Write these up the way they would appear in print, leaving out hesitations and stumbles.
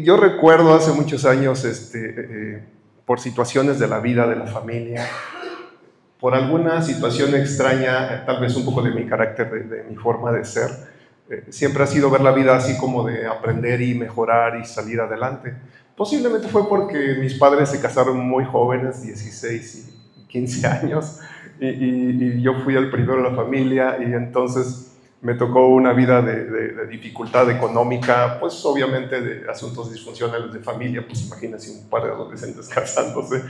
yo recuerdo hace muchos años, por situaciones de la vida, de la familia, por alguna situación extraña, tal vez un poco de mi carácter, de mi forma de ser, siempre ha sido ver la vida así como de aprender y mejorar y salir adelante. Posiblemente fue porque mis padres se casaron muy jóvenes, 16 y 15 años, y yo fui el primero de la familia, y entonces me tocó una vida de dificultad económica, pues obviamente de asuntos disfuncionales de familia, pues imagínense un par de adolescentes casándose.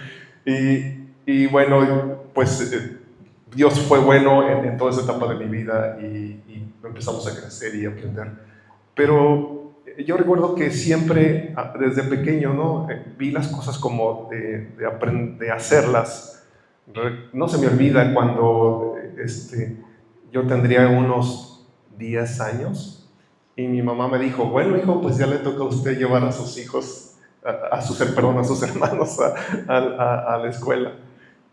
Y bueno, pues Dios fue bueno en toda esa etapa de mi vida, y empezamos a crecer y a aprender. Pero yo recuerdo que siempre, desde pequeño, ¿no? Vi las cosas como de hacerlas. No se me olvida cuando yo tendría unos 10 años y mi mamá me dijo, bueno, hijo, pues ya le toca a usted llevar a sus hijos, a sus hermanos a la escuela.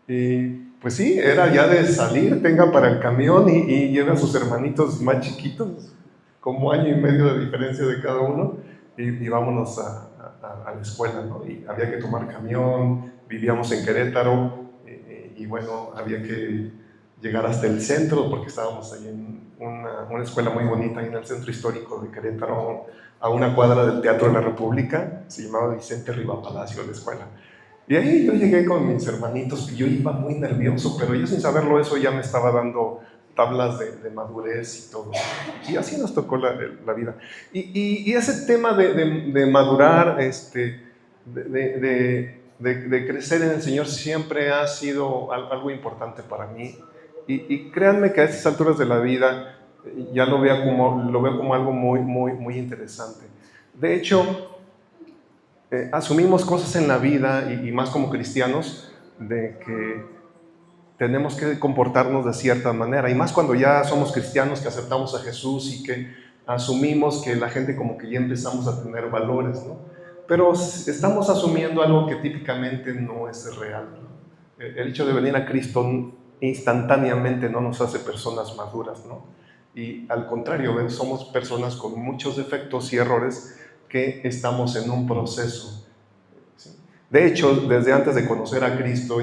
Y pues sí, era ya de salir, tenga para el camión y lleve a sus hermanitos más chiquitos, como año y medio de diferencia de cada uno, y vámonos a la escuela, ¿no? Y había que tomar camión, vivíamos en Querétaro, y bueno, había que llegar hasta el centro, porque estábamos ahí en una escuela muy bonita, ahí en el centro histórico de Querétaro, a una cuadra del Teatro de la República. Se llamaba Vicente Riva Palacio la escuela. Y ahí yo llegué con mis hermanitos, que yo iba muy nervioso, pero yo sin saberlo eso ya me estaba dando tablas de madurez y todo. Y así nos tocó la vida. Y ese tema de madurar, de crecer en el Señor, siempre ha sido algo importante para mí. Y créanme que a estas alturas de la vida ya lo veo como algo muy, muy, muy interesante. De hecho, asumimos cosas en la vida, y más como cristianos, de que tenemos que comportarnos de cierta manera, y más cuando ya somos cristianos, que aceptamos a Jesús y que asumimos que la gente como que ya empezamos a tener valores, ¿no? Pero estamos asumiendo algo que típicamente no es real, ¿no? El hecho de venir a Cristo instantáneamente no nos hace personas maduras, ¿no? Y al contrario, somos personas con muchos defectos y errores que estamos en un proceso. ¿Sí? De hecho, desde antes de conocer a Cristo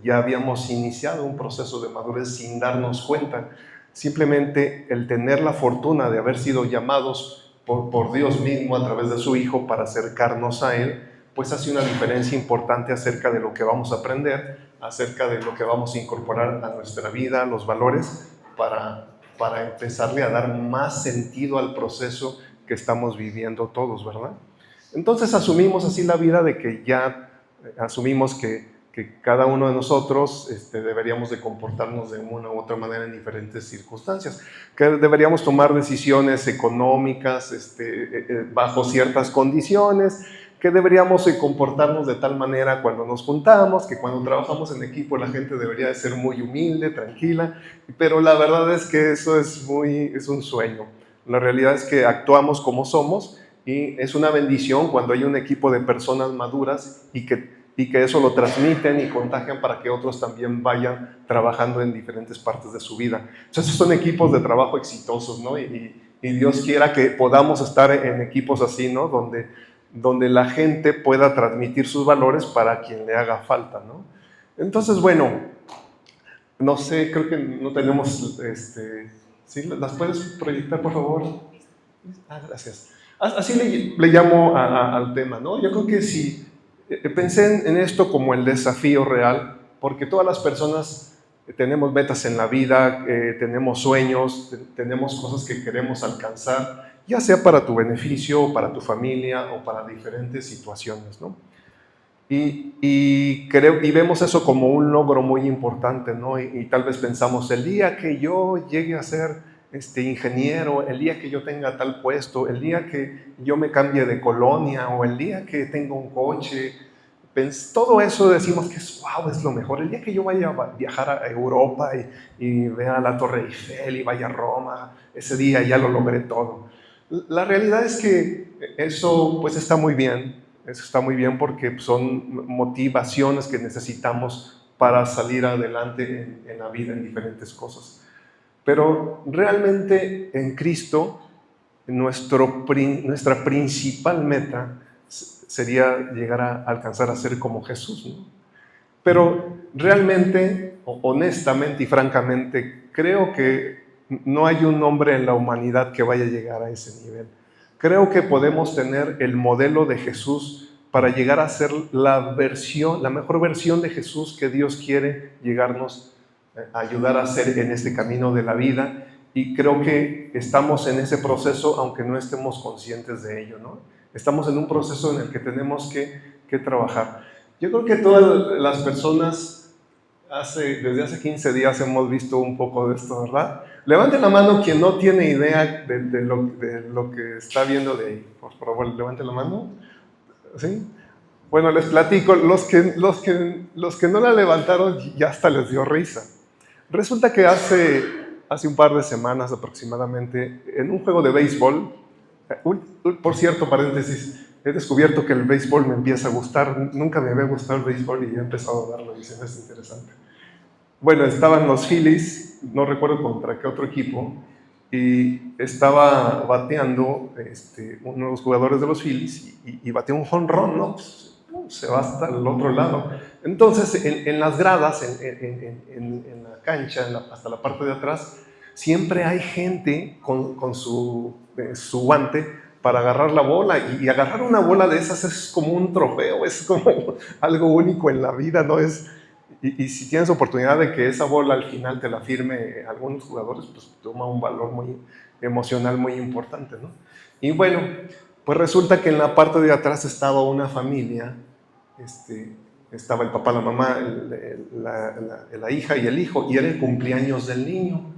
ya habíamos iniciado un proceso de madurez sin darnos cuenta. Simplemente el tener la fortuna de haber sido llamados por Dios mismo a través de su Hijo para acercarnos a Él, pues hace una diferencia importante acerca de lo que vamos a aprender, acerca de lo que vamos a incorporar a nuestra vida, los valores, para empezarle a dar más sentido al proceso que estamos viviendo todos, ¿verdad? Entonces asumimos así la vida, de que ya asumimos que cada uno de nosotros deberíamos de comportarnos de una u otra manera en diferentes circunstancias, que deberíamos tomar decisiones económicas bajo ciertas condiciones, que deberíamos comportarnos de tal manera cuando nos juntamos, que cuando trabajamos en equipo la gente debería de ser muy humilde, tranquila, pero la verdad es que eso es un sueño. La realidad es que actuamos como somos, y es una bendición cuando hay un equipo de personas maduras y que eso lo transmiten y contagian para que otros también vayan trabajando en diferentes partes de su vida. Entonces son equipos de trabajo exitosos, ¿no? Y Dios quiera que podamos estar en equipos así, ¿no? Donde la gente pueda transmitir sus valores para quien le haga falta, ¿no? Entonces, bueno, no sé, creo que no tenemos, ¿sí? ¿Las puedes proyectar, por favor? Gracias. Así le llamo al tema, ¿no? Yo creo que sí, pensé en esto como el desafío real, porque todas las personas tenemos metas en la vida, tenemos sueños, tenemos cosas que queremos alcanzar, ya sea para tu beneficio, para tu familia o para diferentes situaciones, ¿no? Y vemos eso como un logro muy importante, ¿no? Y tal vez pensamos, el día que yo llegue a ser ingeniero, el día que yo tenga tal puesto, el día que yo me cambie de colonia, o el día que tenga un coche, todo eso decimos que wow, es lo mejor. El día que yo vaya a viajar a Europa y vea la Torre Eiffel y vaya a Roma, ese día ya lo logré todo. La realidad es que eso pues está muy bien. Eso está muy bien, porque son motivaciones que necesitamos para salir adelante en la vida, en diferentes cosas. Pero realmente en Cristo, nuestra principal meta sería llegar a alcanzar a ser como Jesús, ¿no? Pero realmente, honestamente y francamente, creo que no hay un hombre en la humanidad que vaya a llegar a ese nivel. Creo que podemos tener el modelo de Jesús para llegar a ser la mejor versión de Jesús que Dios quiere llegarnos a ayudar a hacer en este camino de la vida. Y creo que estamos en ese proceso, aunque no estemos conscientes de ello, ¿no? Estamos en un proceso en el que tenemos que trabajar. Yo creo que todas las personas desde hace 15 días hemos visto un poco de esto, ¿verdad? Levanten la mano quien no tiene idea de lo que está viendo de ahí. Por favor, levanten la mano. ¿Sí? Bueno, les platico, los que no la levantaron ya hasta les dio risa. Resulta que hace un par de semanas aproximadamente, en un juego de béisbol, por cierto, paréntesis, he descubierto que el béisbol me empieza a gustar. Nunca me había gustado el béisbol y he empezado a darlo y se me hace interesante. Bueno, estaban los Phillies, no recuerdo contra qué otro equipo, y estaba bateando uno de los jugadores de los Phillies y bateó un jonrón, ¿no? Pues, se va hasta el otro lado. Entonces, en las gradas, en la cancha, hasta la parte de atrás, siempre hay gente con su guante para agarrar la bola, y agarrar una bola de esas es como un trofeo, es como algo único en la vida, ¿no? Y si tienes oportunidad de que esa bola al final te la firme algunos jugadores, pues toma un valor muy emocional muy importante, ¿no? Y bueno, pues resulta que en la parte de atrás estaba una familia, estaba el papá, la mamá, la hija y el hijo, y era el cumpleaños del niño.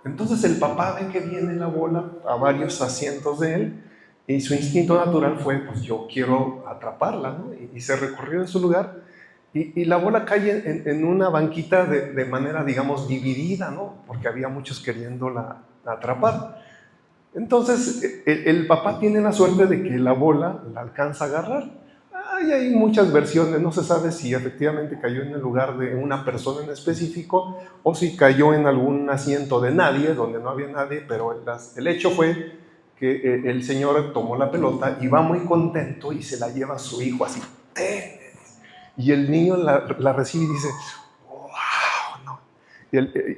Entonces el papá ve que viene la bola a varios asientos de él, y su instinto natural fue, pues yo quiero atraparla, ¿no? Y se recorrió en su lugar, y la bola cae en una banquita de manera, digamos, dividida, ¿no? Porque había muchos queriéndola atrapar. Entonces el papá tiene la suerte de que la bola la alcanza a agarrar. Hay muchas versiones, no se sabe si efectivamente cayó en el lugar de una persona en específico o si cayó en algún asiento de nadie, donde no había nadie, pero el hecho fue que el señor tomó la pelota y va muy contento y se la lleva a su hijo así. Y el niño la recibe y dice, wow, ¿no?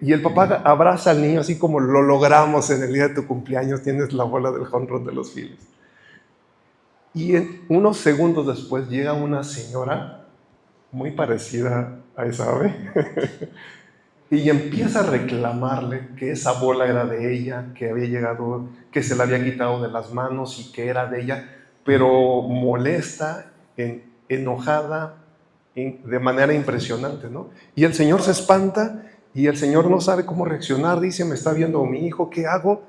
Y el papá abraza al niño así como lo logramos en el día de tu cumpleaños, tienes la bola del jonrón de los Phillies. Y unos segundos después llega una señora muy parecida a esa ave y empieza a reclamarle que esa bola era de ella, que había llegado, que se la había quitado de las manos y que era de ella, pero molesta, enojada, de manera impresionante, ¿no? Y el señor se espanta y el señor no sabe cómo reaccionar, dice, me está viendo mi hijo, ¿qué hago?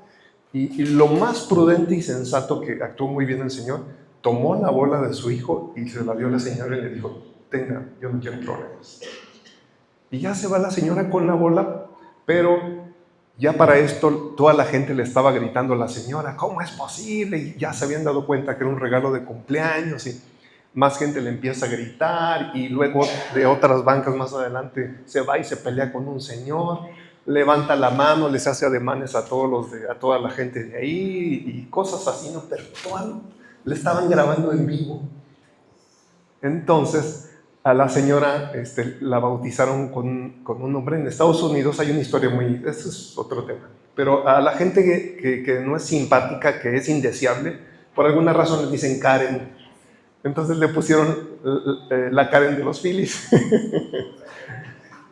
Y lo más prudente y sensato, que actuó muy bien el señor, tomó la bola de su hijo y se la dio a la señora y le dijo, tenga, yo no quiero problemas. Y ya se va la señora con la bola, pero ya para esto toda la gente le estaba gritando a la señora, ¿cómo es posible? Y ya se habían dado cuenta que era un regalo de cumpleaños y más gente le empieza a gritar, y luego de otras bancas más adelante se va y se pelea con un señor, levanta la mano, les hace ademanes a toda la gente de ahí y cosas así, ¿no? Pero todo le estaban grabando en vivo. Entonces a la señora la bautizaron con un nombre. En Estados Unidos hay una historia eso es otro tema, pero a la gente que no es simpática, que es indeseable, por alguna razón les dicen Karen. Entonces le pusieron la Karen de los Phillies.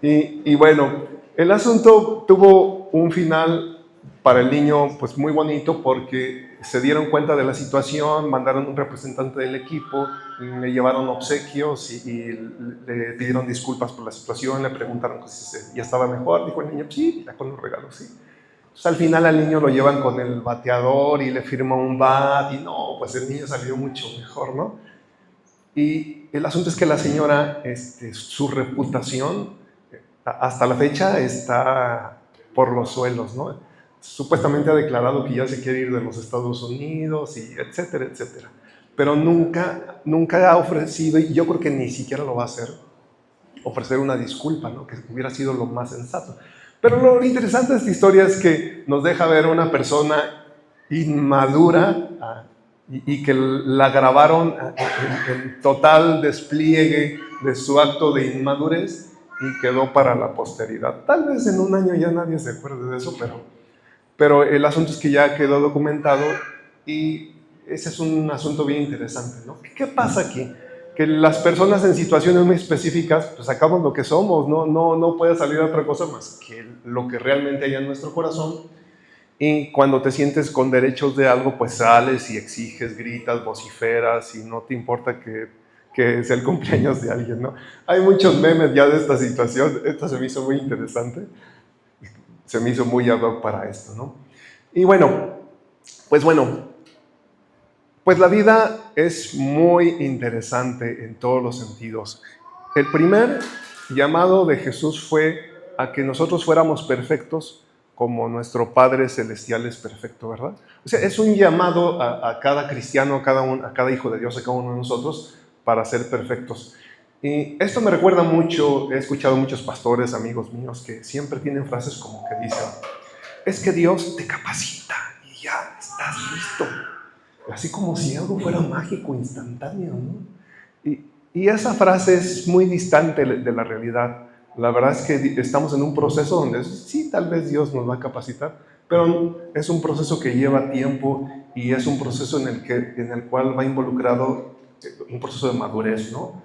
y bueno, el asunto tuvo un final para el niño pues muy bonito, porque se dieron cuenta de la situación, mandaron un representante del equipo, le llevaron obsequios y le pidieron disculpas por la situación, le preguntaron si ya estaba mejor, dijo el niño, sí, ya con los regalos, sí. Pues al final al niño lo llevan con el bateador y le firma un bat, y no, pues el niño salió mucho mejor, ¿no? Y el asunto es que la señora, su reputación hasta la fecha está por los suelos, ¿no? Supuestamente ha declarado que ya se quiere ir de los Estados Unidos, y etcétera, etcétera. Pero nunca ha ofrecido, y yo creo que ni siquiera lo va a hacer, ofrecer una disculpa, ¿no? Que hubiera sido lo más sensato. Pero lo interesante de esta historia es que nos deja ver una persona inmadura y que la grabaron en total despliegue de su acto de inmadurez y quedó para la posteridad. Tal vez en un año ya nadie se acuerde de eso, pero el asunto es que ya quedó documentado y ese es un asunto bien interesante, ¿no? ¿Qué pasa aquí? Que las personas en situaciones muy específicas, pues sacamos lo que somos, no puede salir otra cosa más que lo que realmente hay en nuestro corazón. Y cuando te sientes con derechos de algo, pues sales y exiges, gritas, vociferas y no te importa que sea el cumpleaños de alguien, ¿no? Hay muchos memes ya de esta situación. Esta se me hizo muy interesante, se me hizo muy ad hoc para esto, ¿no? Y pues la vida es muy interesante en todos los sentidos. El primer llamado de Jesús fue a que nosotros fuéramos perfectos como nuestro Padre Celestial es perfecto, ¿verdad? O sea, es un llamado a cada cristiano, a cada hijo de Dios, a cada uno de nosotros, para ser perfectos. Y esto me recuerda mucho, he escuchado muchos pastores, amigos míos, que siempre tienen frases como que dicen, es que Dios te capacita y ya estás listo. Así como si algo fuera mágico, instantáneo, ¿no? Y esa frase es muy distante de la realidad. La verdad es que estamos en un proceso donde sí, tal vez Dios nos va a capacitar, pero es un proceso que lleva tiempo y es un proceso en el cual va involucrado un proceso de madurez, ¿no?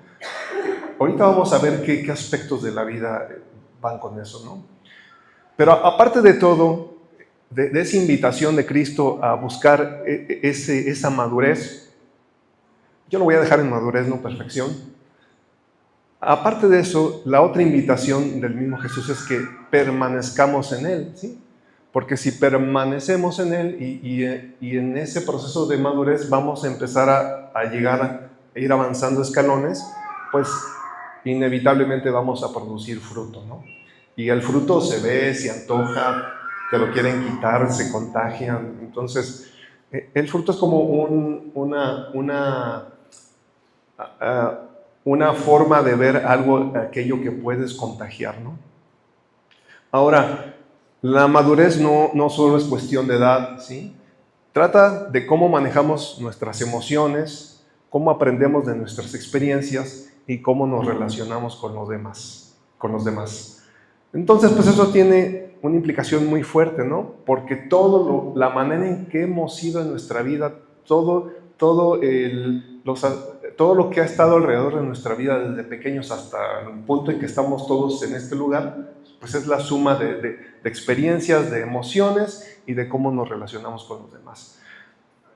Ahorita vamos a ver qué aspectos de la vida van con eso, ¿no? Pero aparte de todo, de esa invitación de Cristo a buscar esa madurez, yo lo voy a dejar en madurez, no perfección. Aparte de eso, la otra invitación del mismo Jesús es que permanezcamos en Él, ¿sí? Porque si permanecemos en Él y en ese proceso de madurez vamos a empezar a llegar a ir avanzando escalones, pues inevitablemente vamos a producir fruto, ¿no? Y el fruto se ve, se antoja, te lo quieren quitar, se contagian. Entonces, el fruto es como una forma de ver algo, aquello que puedes contagiar, ¿no? Ahora, la madurez no solo es cuestión de edad, ¿sí? Trata de cómo manejamos nuestras emociones, cómo aprendemos de nuestras experiencias y cómo nos relacionamos con los demás. Entonces, pues eso tiene una implicación muy fuerte, ¿no? Porque la manera en que hemos sido en nuestra vida, todo lo que ha estado alrededor de nuestra vida desde pequeños hasta el punto en que estamos todos en este lugar, pues es la suma de experiencias, de emociones y de cómo nos relacionamos con los demás.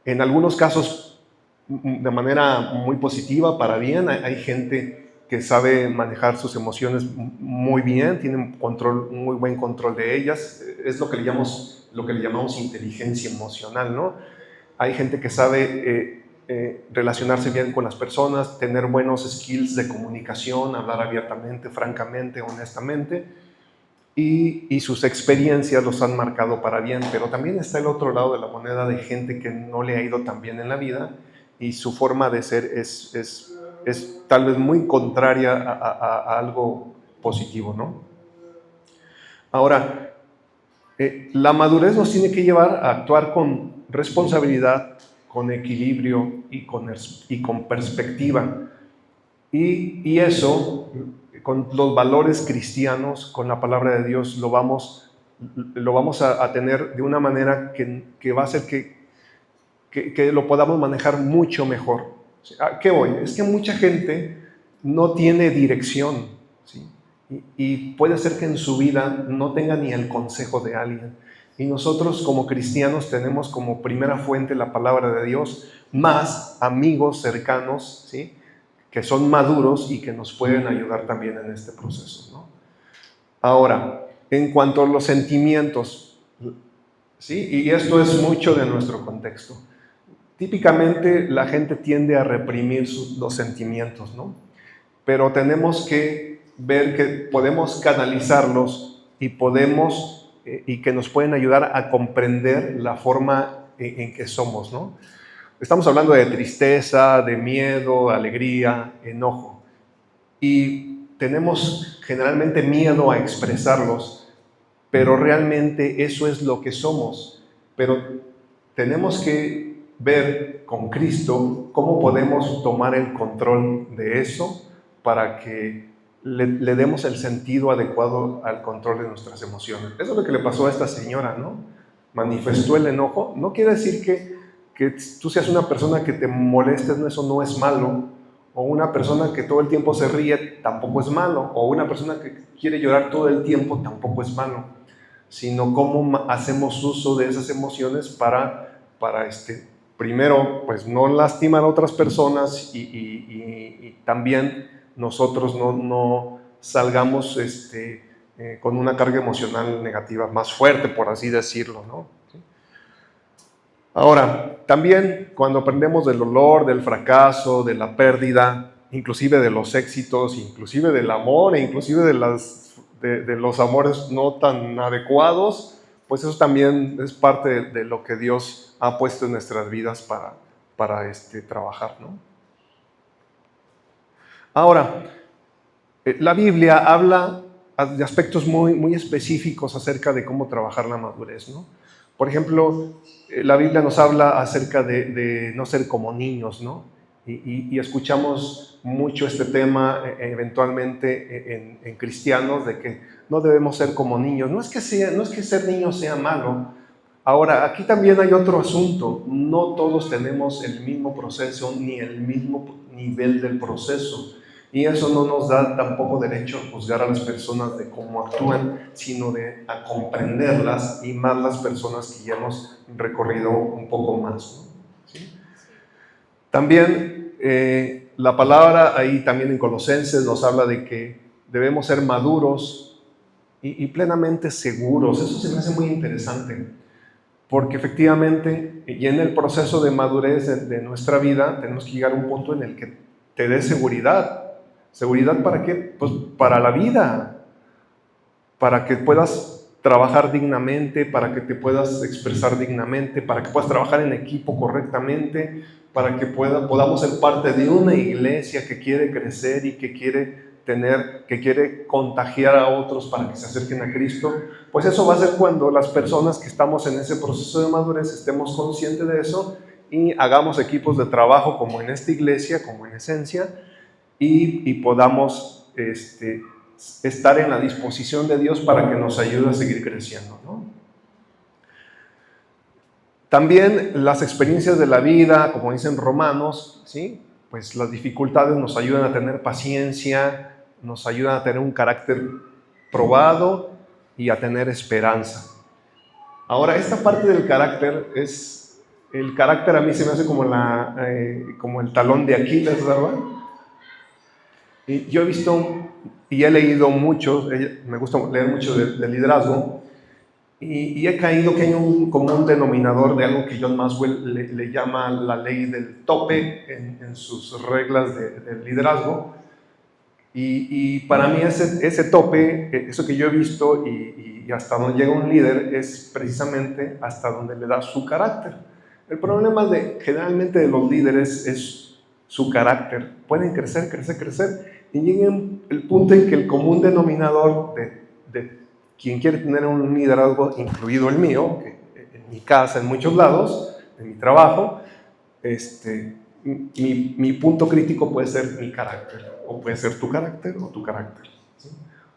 En algunos casos, de manera muy positiva, para bien, hay gente que sabe manejar sus emociones muy bien, tiene un muy buen control de ellas, es lo que le llamamos inteligencia emocional, ¿no? Hay gente que sabe relacionarse bien con las personas, tener buenos skills de comunicación, hablar abiertamente, francamente, honestamente, y sus experiencias los han marcado para bien, pero también está el otro lado de la moneda de gente que no le ha ido tan bien en la vida y su forma de ser es tal vez muy contraria a algo positivo, ¿no? Ahora, la madurez nos tiene que llevar a actuar con responsabilidad, con equilibrio y con perspectiva. Y eso, con los valores cristianos, con la palabra de Dios, lo vamos a tener de una manera que va a hacer que lo podamos manejar mucho mejor. ¿A qué voy? Es que mucha gente no tiene dirección, ¿sí? Y puede ser que en su vida no tenga ni el consejo de alguien. Y nosotros como cristianos tenemos como primera fuente la palabra de Dios, más amigos cercanos, ¿sí?, que son maduros y que nos pueden ayudar también en este proceso, ¿no? Ahora, en cuanto a los sentimientos, ¿sí?, y esto es mucho de nuestro contexto. Típicamente la gente tiende a reprimir los sentimientos, ¿no? Pero tenemos que ver que podemos canalizarlos y que nos pueden ayudar a comprender la forma en que somos, ¿no? Estamos hablando de tristeza, de miedo, alegría, enojo. Y tenemos generalmente miedo a expresarlos, pero realmente eso es lo que somos. Pero tenemos que ver con Cristo cómo podemos tomar el control de eso para que le demos el sentido adecuado al control de nuestras emociones. Eso es lo que le pasó a esta señora, ¿no? Manifestó el enojo. No quiere decir que tú seas una persona que te molestes, no, eso no es malo. O una persona que todo el tiempo se ríe, tampoco es malo. O una persona que quiere llorar todo el tiempo, tampoco es malo. Sino cómo hacemos uso de esas emociones para primero, pues no lastimar a otras personas y también nosotros no salgamos con una carga emocional negativa más fuerte, por así decirlo, ¿no? ¿Sí? Ahora, también cuando aprendemos del dolor, del fracaso, de la pérdida, inclusive de los éxitos, inclusive del amor, e inclusive de los amores no tan adecuados, pues eso también es parte de lo que Dios ha puesto en nuestras vidas para trabajar, ¿no? Ahora, la Biblia habla de aspectos muy específicos acerca de cómo trabajar la madurez, ¿no? Por ejemplo, la Biblia nos habla acerca de no ser como niños, ¿no? Y escuchamos mucho este tema eventualmente en cristianos, de que no debemos ser como niños. No es que ser niño sea malo. Ahora, aquí también hay otro asunto. No todos tenemos el mismo proceso ni el mismo nivel del proceso. Y eso no nos da tampoco derecho a juzgar a las personas de cómo actúan, sino a comprenderlas, y más las personas que ya hemos recorrido un poco más, ¿no? ¿Sí? También la palabra ahí también en Colosenses nos habla de que debemos ser maduros y plenamente seguros. Eso se me hace muy interesante, porque efectivamente, y en el proceso de madurez de nuestra vida, tenemos que llegar a un punto en el que te dé seguridad. ¿Seguridad para qué? Pues para la vida, para que puedas trabajar dignamente, para que te puedas expresar dignamente, para que puedas trabajar en equipo correctamente, para que podamos ser parte de una iglesia que quiere crecer y que quiere contagiar a otros para que se acerquen a Cristo. Pues eso va a ser cuando las personas que estamos en ese proceso de madurez estemos conscientes de eso y hagamos equipos de trabajo como en esta iglesia, como en Esencia, y podamos estar en la disposición de Dios para que nos ayude a seguir creciendo, ¿no? También las experiencias de la vida, como dicen Romanos, ¿sí? Pues las dificultades nos ayudan a tener paciencia, nos ayudan a tener un carácter probado y a tener esperanza. Ahora, esta parte del carácter el carácter a mí se me hace como el talón de Aquiles, ¿verdad? Y yo he visto y he leído mucho, me gusta leer mucho de liderazgo, y he caído que hay un común denominador de algo que John Maxwell le llama la ley del tope en sus reglas de liderazgo. Y para mí ese tope, eso que yo he visto y hasta donde llega un líder, es precisamente hasta donde le da su carácter. El problema generalmente de los líderes es su carácter. Pueden crecer y llegan el punto en que el común denominador de quien quiere tener un liderazgo, incluido el mío, que en mi casa, en muchos lados, en mi trabajo, mi punto crítico puede ser mi carácter, o puede ser tu carácter o tu carácter, ¿sí?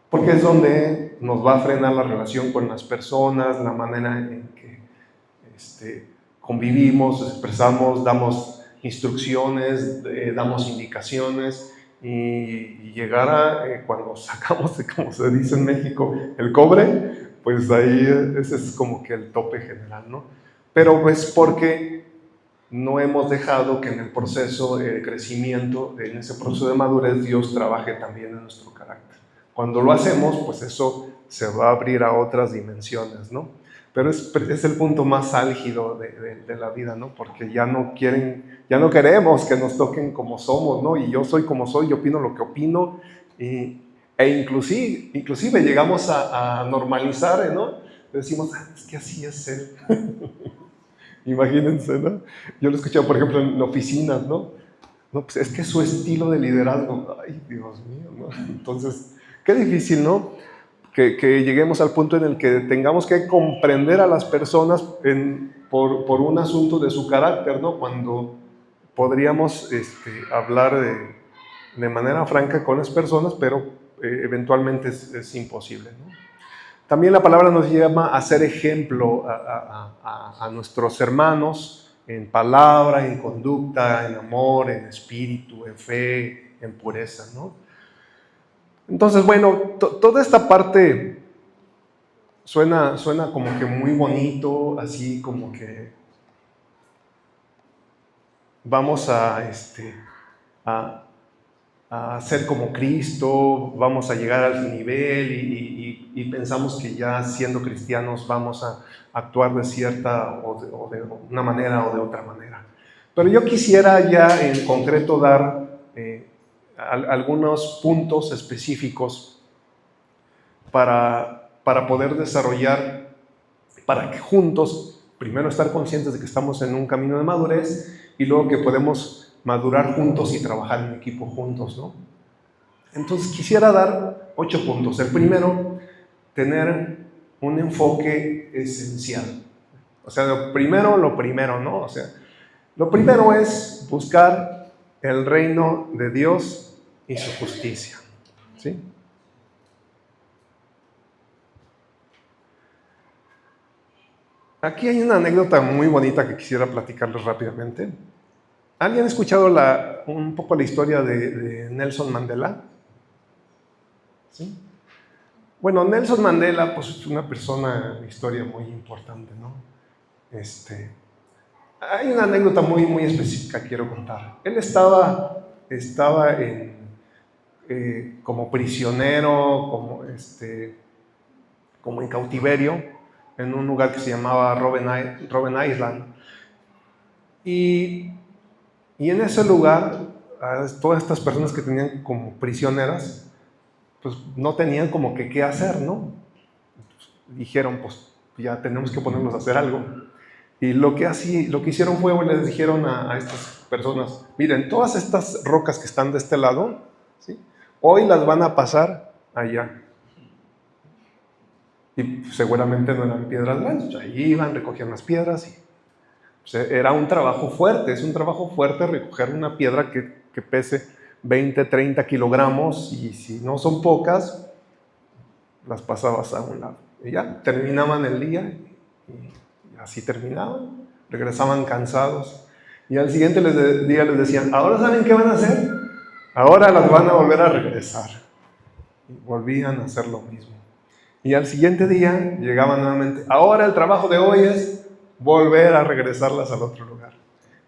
Porque es donde nos va a frenar la relación con las personas, la manera en que convivimos, expresamos, damos instrucciones, damos indicaciones, y llegar a cuando sacamos, como se dice en México, el cobre, pues ahí ese es como que el tope general, ¿no? Pero pues porque no hemos dejado que en el proceso de crecimiento, en ese proceso de madurez, Dios trabaje también en nuestro carácter. Cuando lo hacemos, pues eso se va a abrir a otras dimensiones, ¿no? Pero es el punto más álgido de la vida, ¿no? Porque ya no queremos que nos toquen como somos, ¿no? Y yo soy como soy, yo opino lo que opino, inclusive llegamos a normalizar, ¿no? Decimos, es que así es él. Imagínense, ¿no? Yo lo he escuchado, por ejemplo, en oficinas, ¿no? No, pues es que su estilo de liderazgo, ay, Dios mío, ¿no? Entonces, qué difícil, ¿no? que lleguemos al punto en el que tengamos que comprender a las personas por un asunto de su carácter, ¿no? Cuando podríamos hablar de manera franca con las personas, pero eventualmente es imposible, ¿no? También la palabra nos llama a ser ejemplo a nuestros hermanos en palabra, en conducta, en amor, en espíritu, en fe, en pureza, ¿no? Entonces, bueno, toda esta parte suena como que muy bonito, así como que vamos a ser como Cristo, vamos a llegar al nivel y pensamos que ya siendo cristianos vamos a actuar de cierta o de una manera o de otra manera. Pero yo quisiera ya en concreto dar algunos puntos específicos para poder desarrollar, para que juntos, primero estar conscientes de que estamos en un camino de madurez y luego que podemos madurar juntos y trabajar en equipo juntos, ¿no? Entonces quisiera dar 8 puntos. El primero, tener un enfoque esencial. O sea, lo primero, ¿no? O sea, lo primero es buscar el reino de Dios y su justicia, ¿sí? Aquí hay una anécdota muy bonita que quisiera platicarles rápidamente. ¿Alguien ha escuchado un poco la historia de Nelson Mandela? ¿Sí? Bueno, Nelson Mandela pues, es una persona de historia muy importante, ¿no? Hay una anécdota muy, muy específica que quiero contar. Él estaba como prisionero, como en cautiverio, en un lugar que se llamaba Robben Island. Y en ese lugar, todas estas personas que tenían como prisioneras, pues no tenían como que qué hacer, ¿no? Dijeron, pues ya tenemos que ponernos a hacer algo. Y lo que hicieron fue, les dijeron a estas personas, miren, todas estas rocas que están de este lado, ¿sí? Hoy las van a pasar allá. Y seguramente no eran piedras grandes, ahí iban, recogían las piedras y era un trabajo fuerte, es un trabajo fuerte recoger una piedra que pese 20, 30 kilogramos y si no son pocas, las pasabas a un lado. Y ya terminaban el día y así terminaban, regresaban cansados. Y al siguiente día les decían, ¿ahora saben qué van a hacer? Ahora las van a volver a regresar. Y volvían a hacer lo mismo. Y al siguiente día llegaban nuevamente, ahora el trabajo de hoy es volver a regresarlas al otro lugar.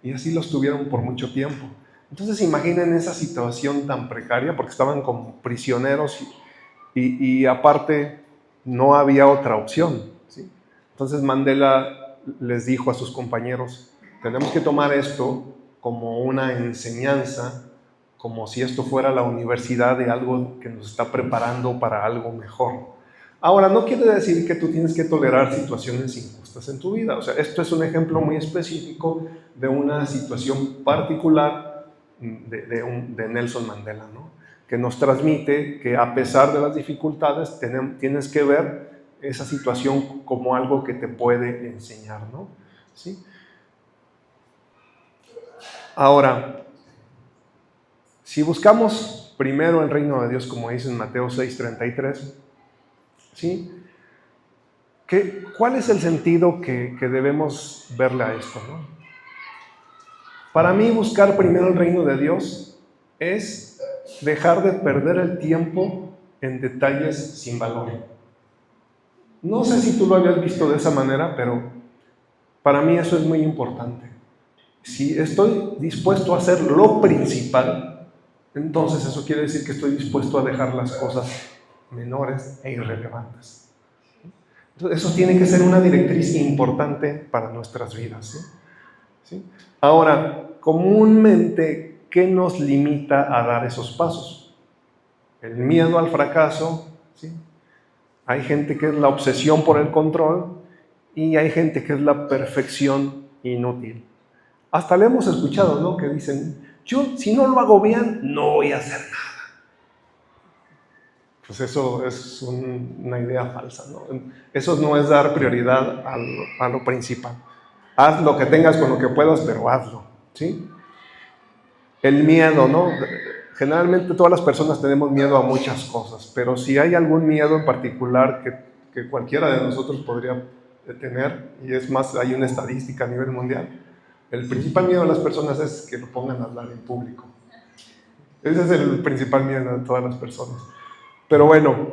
Y así los tuvieron por mucho tiempo. Entonces imaginen esa situación tan precaria, porque estaban como prisioneros y aparte no había otra opción, ¿sí? Entonces Mandela les dijo a sus compañeros, tenemos que tomar esto como una enseñanza, como si esto fuera la universidad de algo que nos está preparando para algo mejor. Ahora, no quiere decir que tú tienes que tolerar situaciones injustas en tu vida. O sea, esto es un ejemplo muy específico de una situación particular de Nelson Mandela, ¿no? Que nos transmite que a pesar de las dificultades tienes que ver esa situación como algo que te puede enseñar, ¿no? ¿Sí? Ahora, si buscamos primero el reino de Dios, como dice en Mateo 6:33, ¿sí? ¿Cuál es el sentido que debemos verle a esto, ¿no? Para mí, buscar primero el reino de Dios es dejar de perder el tiempo en detalles sin valor. No sé si tú lo habías visto de esa manera, pero para mí eso es muy importante. Si estoy dispuesto a hacer lo principal, entonces eso quiere decir que estoy dispuesto a dejar las cosas menores e irrelevantes. Entonces, eso tiene que ser una directriz importante para nuestras vidas, ¿sí? ¿Sí? Ahora, comúnmente, ¿qué nos limita a dar esos pasos? El miedo al fracaso, ¿sí? Hay gente que es la obsesión por el control y hay gente que es la perfección inútil. Hasta le hemos escuchado, ¿no? Que dicen, yo si no lo hago bien, no voy a hacer nada. pues eso es una idea falsa, ¿no? Eso no es dar prioridad a lo principal. Haz lo que tengas con lo que puedas, pero hazlo, ¿sí? El miedo, ¿no? Generalmente todas las personas tenemos miedo a muchas cosas, pero si hay algún miedo en particular que cualquiera de nosotros podría tener, y es más, hay una estadística a nivel mundial, el principal miedo de las personas es que lo pongan a hablar en público. Ese es el principal miedo de todas las personas. Pero bueno,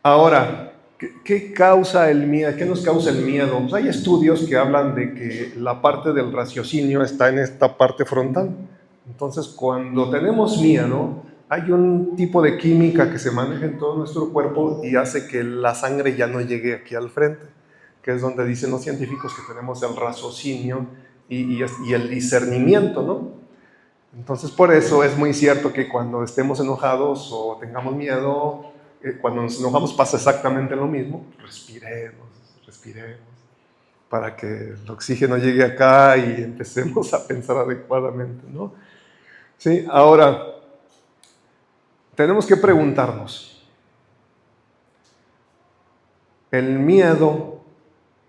ahora, ¿qué causa el miedo? ¿Qué nos causa el miedo? Pues hay estudios que hablan de que la parte del raciocinio está en esta parte frontal. Entonces, cuando tenemos miedo, hay un tipo de química que se maneja en todo nuestro cuerpo y hace que la sangre ya no llegue aquí al frente, que es donde dicen los científicos que tenemos el raciocinio y el discernimiento, ¿no? Entonces, por eso es muy cierto que cuando estemos enojados o tengamos miedo, cuando nos enojamos pasa exactamente lo mismo. Respiremos, para que el oxígeno llegue acá y empecemos a pensar adecuadamente, ¿no? Sí, ahora, tenemos que preguntarnos, ¿el miedo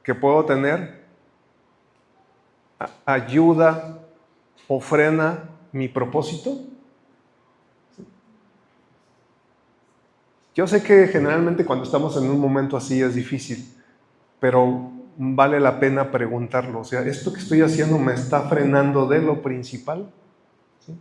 que puedo tener ayuda o frena mi propósito? Yo sé que generalmente cuando estamos en un momento así es difícil, pero vale la pena preguntarlo. O sea, ¿esto que estoy haciendo me está frenando de lo principal? ¿Sí?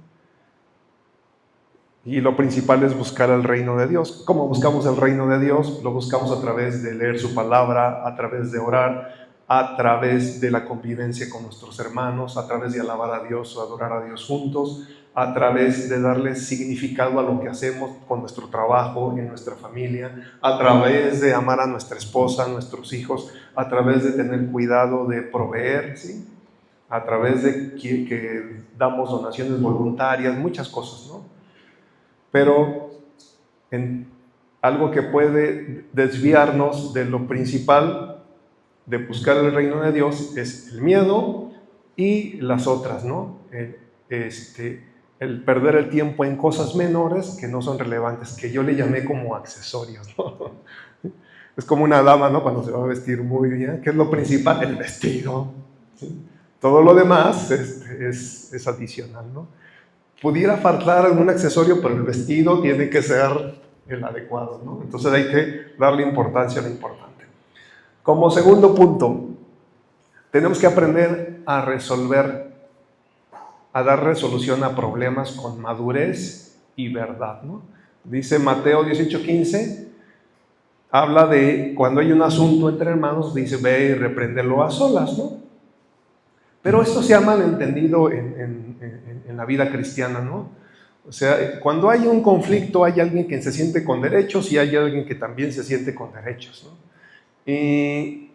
Y lo principal es buscar el reino de Dios. ¿Cómo buscamos el reino de Dios? Lo buscamos a través de leer su palabra, a través de orar, a través de la convivencia con nuestros hermanos, a través de alabar a Dios o adorar a Dios juntos, a través de darle significado a lo que hacemos con nuestro trabajo, en nuestra familia, a través de amar a nuestra esposa, a nuestros hijos, a través de tener cuidado de proveer, ¿sí? A través de que damos donaciones voluntarias, muchas cosas, ¿no? Pero algo que puede desviarnos de lo principal de buscar el reino de Dios es el miedo y las otras, ¿no? El perder el tiempo en cosas menores que no son relevantes, que yo le llamé como accesorios, ¿no? Es como una dama, ¿no? Cuando se va a vestir muy bien, ¿qué es lo principal? El vestido, ¿sí? Todo lo demás es adicional, ¿no? Pudiera faltar algún accesorio, pero el vestido tiene que ser el adecuado, ¿no? Entonces hay que darle importancia a lo importante. Como segundo punto, tenemos que aprender a resolver, a dar resolución a problemas con madurez y verdad, ¿no? Dice Mateo 18:15, habla de cuando hay un asunto entre hermanos, dice ve y repréndelo a solas, ¿no? Pero esto se ha malentendido en la vida cristiana, ¿no? O sea, cuando hay un conflicto hay alguien que se siente con derechos y hay alguien que también se siente con derechos, ¿no? Y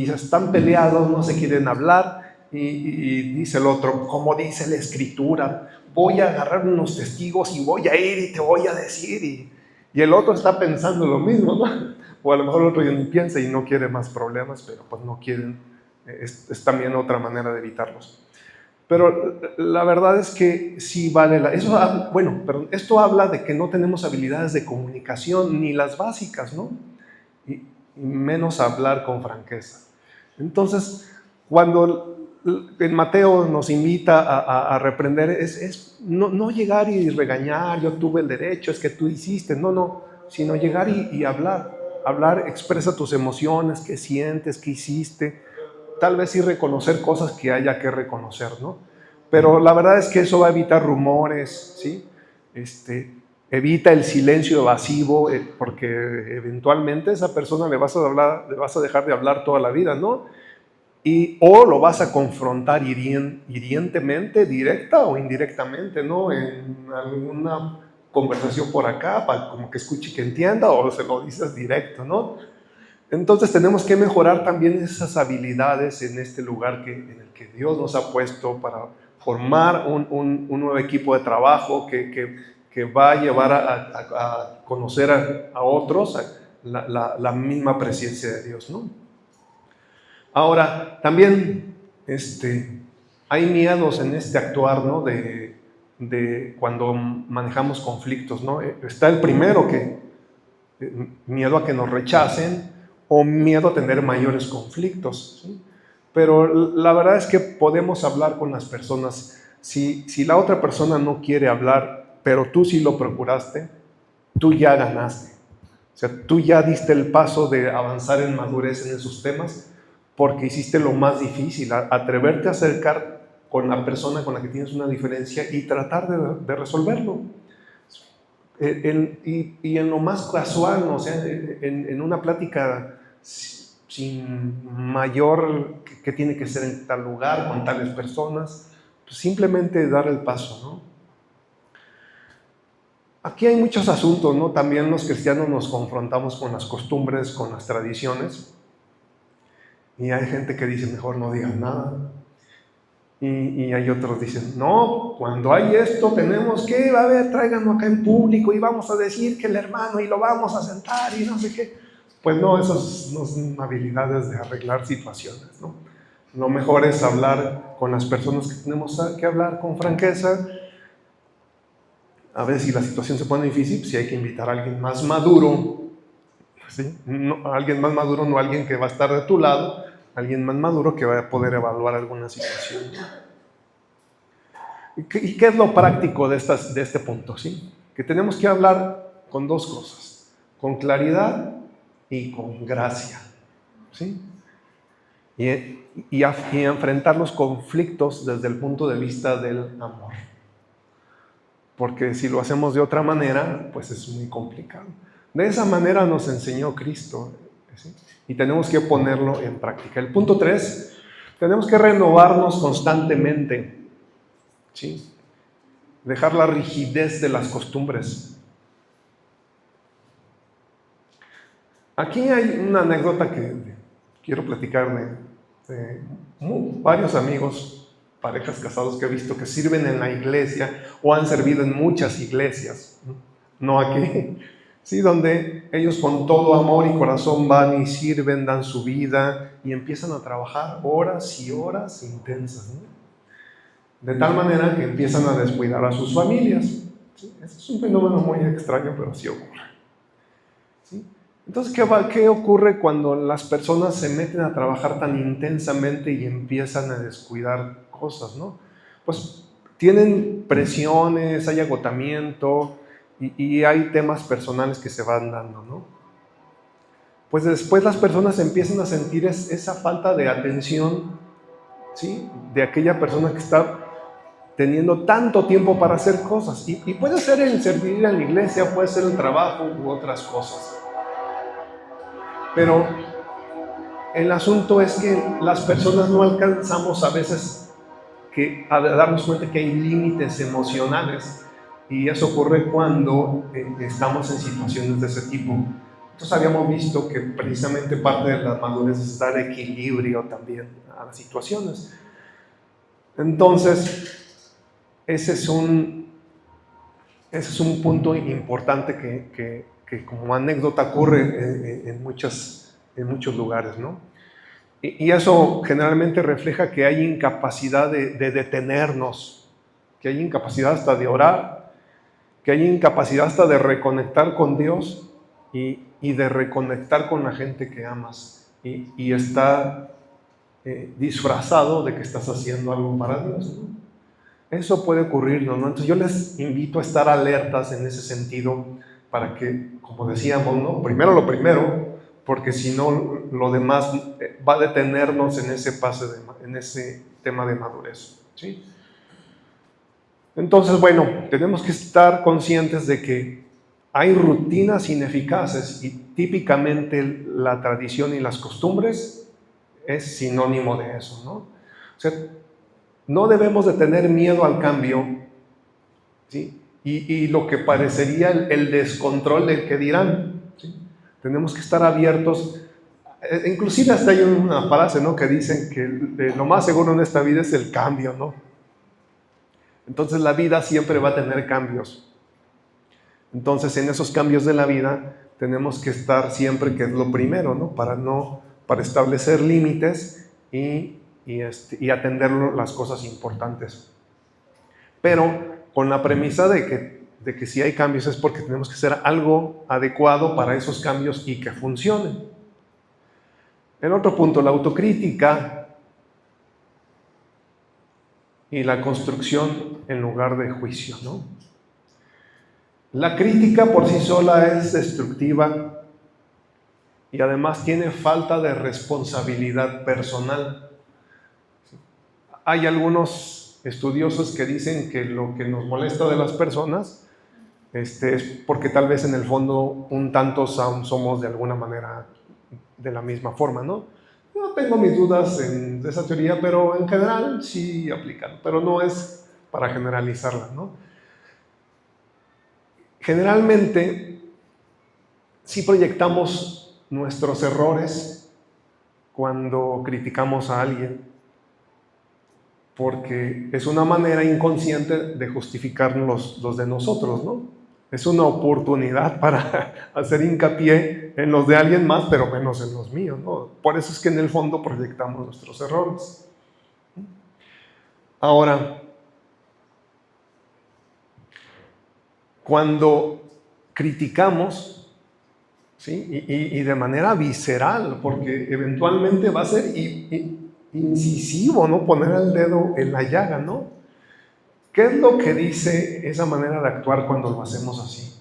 están peleados, no se quieren hablar y dice el otro, como dice la Escritura, voy a agarrar unos testigos y voy a ir y te voy a decir. Y el otro está pensando lo mismo, ¿no? O a lo mejor el otro ya ni piensa y no quiere más problemas, pero pues no quieren. Es también otra manera de evitarlos. Pero la verdad es que sí vale esto habla de que no tenemos habilidades de comunicación ni las básicas, ¿no? Y menos hablar con franqueza. Entonces, cuando en Mateo nos invita a reprender, es no llegar y regañar, yo tuve el derecho, es que tú hiciste, no, sino llegar y hablar. Hablar, expresa tus emociones, qué sientes, qué hiciste, tal vez sí reconocer cosas que haya que reconocer, ¿no? Pero la verdad es que eso va a evitar rumores, ¿sí? Evita el silencio evasivo, porque eventualmente a esa persona le vas a dejar de hablar toda la vida, ¿no? O lo vas a confrontar hirientemente, directa o indirectamente, ¿no? En alguna conversación por acá, para como que escuche y que entienda, o se lo dices directo, ¿no? Entonces tenemos que mejorar también esas habilidades en este lugar en el que Dios nos ha puesto para formar un nuevo equipo de trabajo que va a llevar a conocer a otros la misma presencia de Dios, ¿no? Ahora, también hay miedos en este actuar, ¿no? de cuando manejamos conflictos, ¿no? Está el primero que miedo a que nos rechacen o miedo a tener mayores conflictos, ¿sí? Pero la verdad es que podemos hablar con las personas. Si la otra persona no quiere hablar, pero tú sí lo procuraste, tú ya ganaste. O sea, tú ya diste el paso de avanzar en madurez en esos temas porque hiciste lo más difícil, atreverte a acercar con la persona con la que tienes una diferencia y tratar de resolverlo. Y en lo más casual, o sea, en una plática sin mayor que tiene que ser en tal lugar, con tales personas, pues simplemente dar el paso, ¿no? Aquí hay muchos asuntos, ¿no? También los cristianos nos confrontamos con las costumbres, con las tradiciones, y hay gente que dice, mejor no digas nada. Y hay otros que dicen, no, cuando hay esto tenemos que, a ver, tráiganlo acá en público y vamos a decir que el hermano y lo vamos a sentar y no sé qué. Pues no, esas no son habilidades de arreglar situaciones, ¿no? Lo mejor es hablar con las personas que tenemos que hablar con franqueza. A ver, si la situación se pone difícil, si hay que invitar a alguien más maduro, ¿sí? No, alguien más maduro, no alguien que va a estar de tu lado, alguien más maduro que va a poder evaluar alguna situación. ¿Y qué es lo práctico de este punto? ¿Sí? Que tenemos que hablar con dos cosas, con claridad y con gracia, ¿sí? Y enfrentar los conflictos desde el punto de vista del amor. Porque si lo hacemos de otra manera, pues es muy complicado. De esa manera nos enseñó Cristo, ¿sí? Y tenemos que ponerlo en práctica. El punto 3, tenemos que renovarnos constantemente, ¿sí? Dejar la rigidez de las costumbres. Aquí hay una anécdota que quiero platicar de varios amigos, parejas casados que he visto que sirven en la iglesia o han servido en muchas iglesias, no aquí, sí, donde ellos con todo amor y corazón van y sirven, dan su vida y empiezan a trabajar horas y horas intensas, ¿no? De tal manera que empiezan a descuidar a sus familias. ¿Sí? Ese es un fenómeno muy extraño, pero sí ocurre. ¿Sí? Entonces, ¿qué ocurre cuando las personas se meten a trabajar tan intensamente y empiezan a descuidar cosas, ¿no? Pues tienen presiones, hay agotamiento y hay temas personales que se van dando, ¿no? Pues después las personas empiezan a sentir esa falta de atención, ¿sí? De aquella persona que está teniendo tanto tiempo para hacer cosas. Y puede ser el servir a la iglesia, puede ser el trabajo u otras cosas. Pero el asunto es que las personas no alcanzamos a veces a darnos cuenta que hay límites emocionales. Y eso ocurre cuando estamos en situaciones de ese tipo. Entonces habíamos visto que precisamente parte de la madurez es dar equilibrio también a las situaciones. Entonces, ese es un punto importante que como anécdota ocurre en muchos lugares, ¿no? Y eso generalmente refleja que hay incapacidad de detenernos, que hay incapacidad hasta de orar, que hay incapacidad hasta de reconectar con Dios y de reconectar con la gente que amas. Y está disfrazado de que estás haciendo algo para Dios, ¿no? Eso puede ocurrirnos, ¿no? Entonces yo les invito a estar alertas en ese sentido para que, como decíamos, ¿no? Primero lo primero, porque si no, lo demás va a detenernos en ese tema de madurez, ¿sí? Entonces, bueno, tenemos que estar conscientes de que hay rutinas ineficaces y típicamente la tradición y las costumbres es sinónimo de eso, ¿no? O sea, no debemos de tener miedo al cambio, ¿sí? Y lo que parecería el descontrol del que dirán, ¿sí? Tenemos que estar abiertos. Inclusive hasta hay una frase, ¿no? Que dicen que lo más seguro en esta vida es el cambio, ¿no? Entonces la vida siempre va a tener cambios. Entonces en esos cambios de la vida tenemos que estar siempre, que es lo primero, ¿no? Para establecer límites y atender las cosas importantes. Pero con la premisa de que si hay cambios es porque tenemos que hacer algo adecuado para esos cambios y que funcionen. El otro punto, la autocrítica y la construcción en lugar de juicio, ¿no? La crítica por sí sola es destructiva y además tiene falta de responsabilidad personal. Hay algunos estudiosos que dicen que lo que nos molesta de las personas es porque tal vez en el fondo un tanto somos de alguna manera de la misma forma, ¿no? Yo tengo mis dudas de esa teoría, pero en general sí aplican, pero no es para generalizarla, ¿no? Generalmente sí proyectamos nuestros errores cuando criticamos a alguien, porque es una manera inconsciente de justificar los de nosotros, ¿no? Es una oportunidad para hacer hincapié en los de alguien más, pero menos en los míos, ¿no? Por eso es que en el fondo proyectamos nuestros errores. Ahora, cuando criticamos, ¿sí? y de manera visceral, porque eventualmente va a ser incisivo, ¿no? Poner el dedo en la llaga, ¿no? ¿Qué es lo que dice esa manera de actuar cuando lo hacemos así?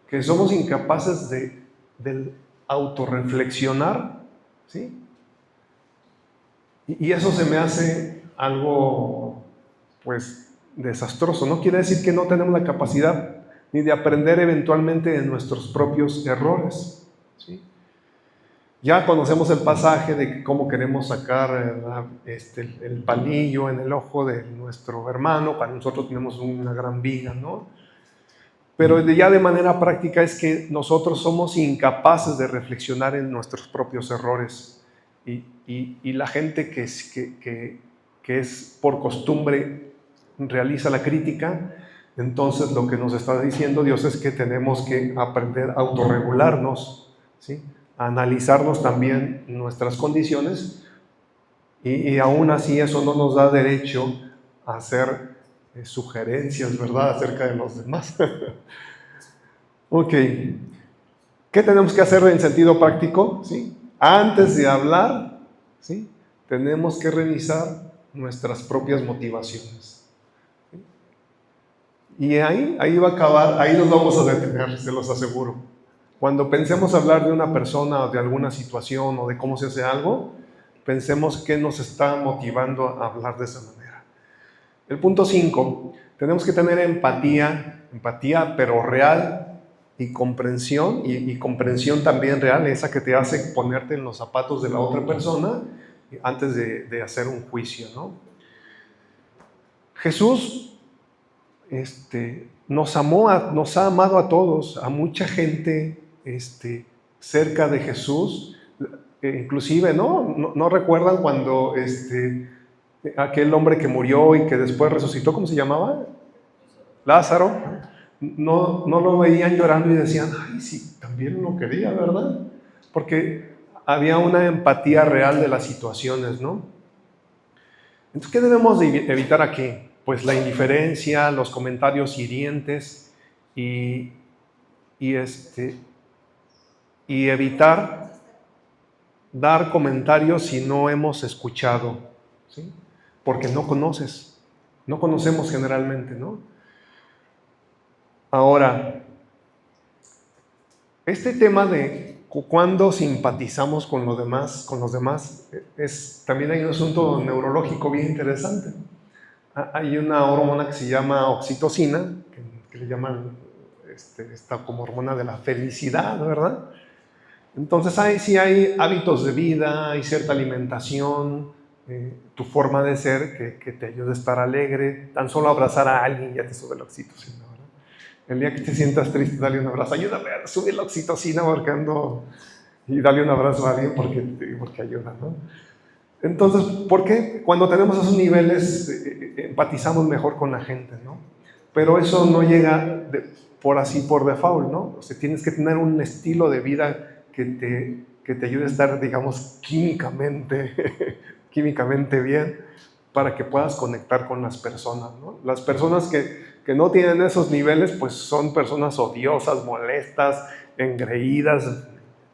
Que somos incapaces de autorreflexionar, ¿sí? Y eso se me hace algo, pues, desastroso. No quiere decir que no tenemos la capacidad ni de aprender eventualmente de nuestros propios errores, ¿sí? Ya conocemos el pasaje de cómo queremos sacar el palillo en el ojo de nuestro hermano, para nosotros tenemos una gran viga, ¿no? Pero ya de manera práctica es que nosotros somos incapaces de reflexionar en nuestros propios errores. Y la gente que es por costumbre realiza la crítica, entonces lo que nos está diciendo Dios es que tenemos que aprender a autorregularnos, ¿sí? A analizarnos también nuestras condiciones y aún así eso no nos da derecho a hacer sugerencias, ¿verdad?, acerca de los demás. Ok, ¿qué tenemos que hacer en sentido práctico? ¿Sí? Antes de hablar, ¿sí? Tenemos que revisar nuestras propias motivaciones. ¿Sí? Y ahí va a acabar, ahí nos vamos a detener, se los aseguro. Cuando pensemos hablar de una persona o de alguna situación o de cómo se hace algo, pensemos qué nos está motivando a hablar de esa manera. El punto 5, tenemos que tener empatía pero real, y comprensión, y comprensión también real, esa que te hace ponerte en los zapatos de la otra persona antes de hacer un juicio, ¿no? Jesús nos ha amado a todos, a mucha gente cerca de Jesús, inclusive, ¿no recuerdan cuando aquel hombre que murió y que después resucitó, ¿cómo se llamaba? Lázaro. No lo veían llorando y decían, ay, sí, también lo quería, ¿verdad? Porque había una empatía real de las situaciones, ¿no? Entonces, ¿qué debemos de evitar aquí? Pues la indiferencia, los comentarios hirientes y evitar dar comentarios si no hemos escuchado, ¿sí? Porque no conocemos generalmente, ¿no? Ahora, este tema de cuándo simpatizamos con los demás, también hay un asunto neurológico bien interesante. Hay una hormona que se llama oxitocina, que le llaman esta como hormona de la felicidad, ¿verdad? Entonces sí hay hábitos de vida, hay cierta alimentación, tu forma de ser que te ayuda a estar alegre. Tan solo abrazar a alguien ya te sube la oxitocina, ¿verdad? El día que te sientas triste, dale un abrazo. Ayúdame a subir la oxitocina y dale un abrazo a alguien porque ayuda, ¿no? Entonces, ¿por qué? Cuando tenemos esos niveles, empatizamos mejor con la gente, ¿no? Pero eso no llega por default, ¿no? O sea, tienes que tener un estilo de vida que te ayude a estar, digamos, químicamente bien, para que puedas conectar con las personas, ¿no? Las personas que que no tienen esos niveles, pues son personas odiosas, molestas, engreídas,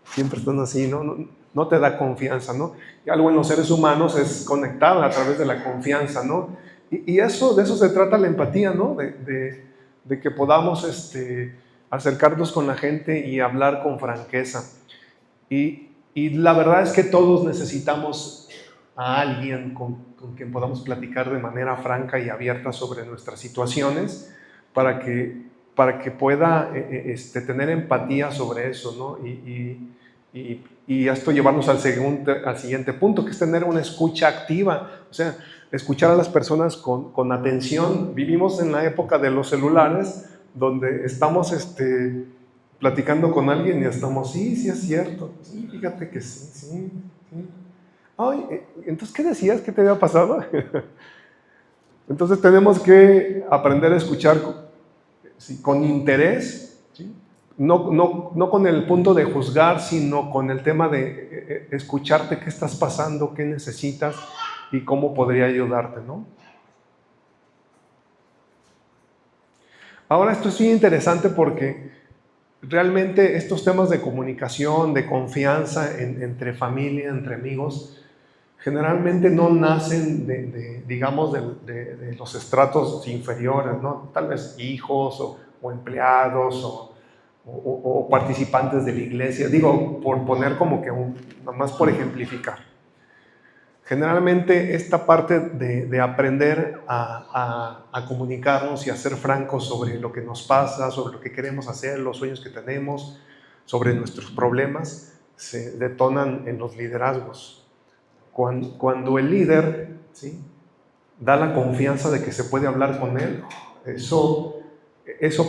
siempre están así, ¿no? No te da confianza, ¿no? Y algo en los seres humanos es conectar a través de la confianza, ¿no? Y eso, de eso se trata la empatía, ¿no? De que podamos acercarnos con la gente y hablar con franqueza. Y la verdad es que todos necesitamos a alguien con quien podamos platicar de manera franca y abierta sobre nuestras situaciones para que pueda tener empatía sobre eso, ¿no? Y esto llevarnos al siguiente punto, que es tener una escucha activa, o sea, escuchar a las personas con atención. Vivimos en la época de los celulares, donde estamos platicando con alguien y estamos, sí es cierto, sí, fíjate que sí. Ay, entonces, ¿qué decías? ¿Qué te había pasado? Entonces tenemos que aprender a escuchar con interés, ¿sí? No con el punto de juzgar, sino con el tema de escucharte qué estás pasando, qué necesitas y cómo podría ayudarte, ¿no? Ahora, esto es bien interesante porque realmente estos temas de comunicación, de confianza entre familia, entre amigos, generalmente no nacen digamos, de los estratos inferiores, ¿no? Tal vez hijos o empleados o participantes de la iglesia. Digo, por poner como que nomás por ejemplificar. Generalmente esta parte de aprender a comunicarnos y a ser francos sobre lo que nos pasa, sobre lo que queremos hacer, los sueños que tenemos, sobre nuestros problemas, se detonan en los liderazgos. Cuando el líder, ¿sí?, da la confianza de que se puede hablar con él, eso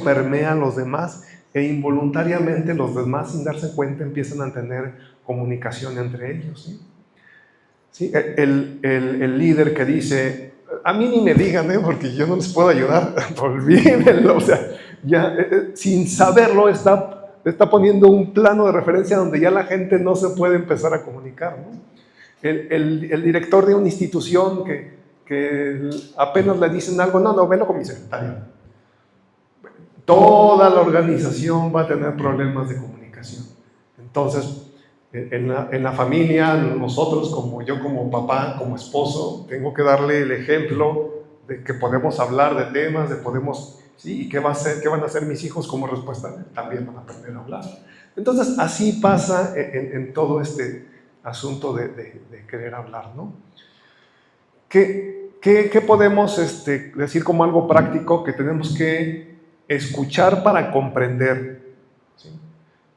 permea a los demás e involuntariamente los demás, sin darse cuenta, empiezan a tener comunicación entre ellos, ¿sí? ¿Sí? El líder que dice, a mí ni me digan, porque yo no les puedo ayudar, olvídenlo, o sea, ya sin saberlo está poniendo un plano de referencia donde ya la gente no se puede empezar a comunicar, ¿no? El director de una institución que apenas le dicen algo, no, velo con mi secretario. Toda la organización va a tener problemas de comunicación. Entonces, en la familia, nosotros, yo como papá, como esposo, tengo que darle el ejemplo de que podemos hablar de temas, sí, y qué van a hacer mis hijos como respuesta, también van a aprender a hablar. Entonces, así pasa en todo este asunto de querer hablar, ¿no? ¿Qué podemos decir como algo práctico? Que tenemos que escuchar para comprender,